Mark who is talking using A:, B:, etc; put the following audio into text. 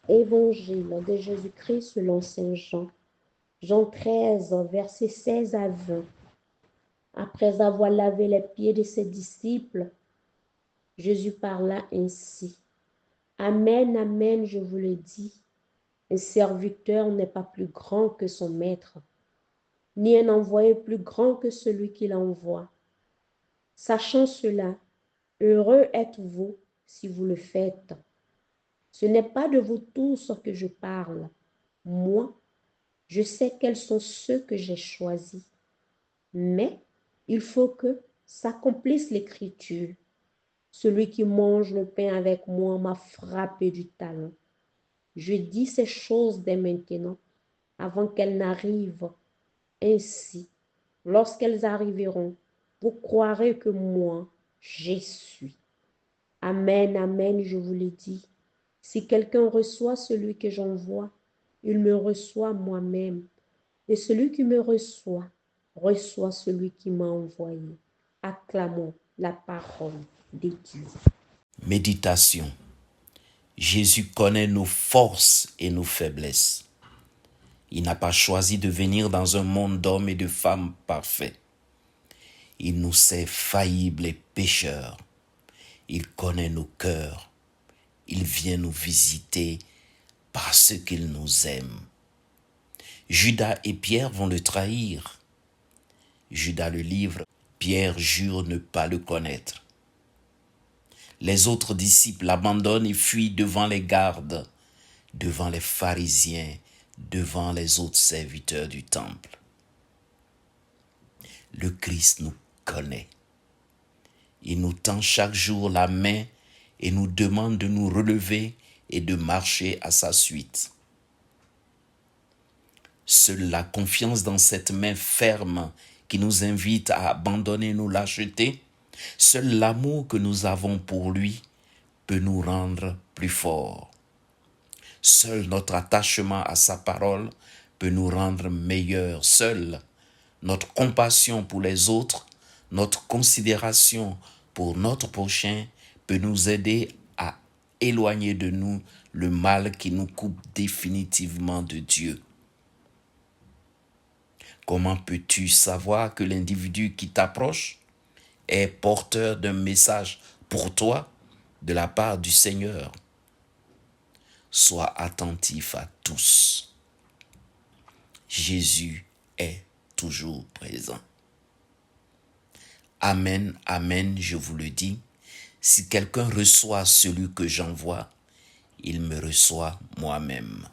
A: Évangile de Jésus-Christ selon Saint Jean. Jean 13, versets 16 à 20. Après avoir lavé les pieds de ses disciples, Jésus parla ainsi. Amen, amen, je vous le dis. Un serviteur n'est pas plus grand que son maître, ni un envoyé plus grand que celui qui l'envoie. Sachant cela, heureux êtes-vous si vous le faites. Ce n'est pas de vous tous que je parle. Moi, je sais quels sont ceux que j'ai choisis. Mais il faut que s'accomplisse l'écriture. Celui qui mange le pain avec moi m'a frappé du talon. Je dis ces choses dès maintenant, avant qu'elles n'arrivent. Ainsi, lorsqu'elles arriveront, vous croirez que moi, j'y suis. Amen, amen, je vous le dis. Si quelqu'un reçoit celui que j'envoie, il me reçoit moi-même. Et celui qui me reçoit, reçoit celui qui m'a envoyé. Acclamons la parole de Dieu.
B: Méditation. Jésus connaît nos forces et nos faiblesses. Il n'a pas choisi de venir dans un monde d'hommes et de femmes parfaits. Il nous sait faillibles et pécheurs. Il connaît nos cœurs. Il vient nous visiter parce qu'il nous aime. Judas et Pierre vont le trahir. Judas le livre. Pierre jure ne pas le connaître. Les autres disciples l'abandonnent et fuient devant les gardes, devant les pharisiens, devant les autres serviteurs du temple. Le Christ nous connaît. Il nous tend chaque jour la main et nous demande de nous relever et de marcher à sa suite. Seule la confiance dans cette main ferme qui nous invite à abandonner nos lâchetés, seul l'amour que nous avons pour lui peut nous rendre plus forts. Seul notre attachement à sa parole peut nous rendre meilleurs. Seul notre compassion pour les autres, notre considération pour notre prochain peut nous aider à éloigner de nous le mal qui nous coupe définitivement de Dieu. Comment peux-tu savoir que l'individu qui t'approche est porteur d'un message pour toi de la part du Seigneur? Sois attentif à tous. Jésus est toujours présent. Amen, amen, je vous le dis. Si quelqu'un reçoit celui que j'envoie, il me reçoit moi-même.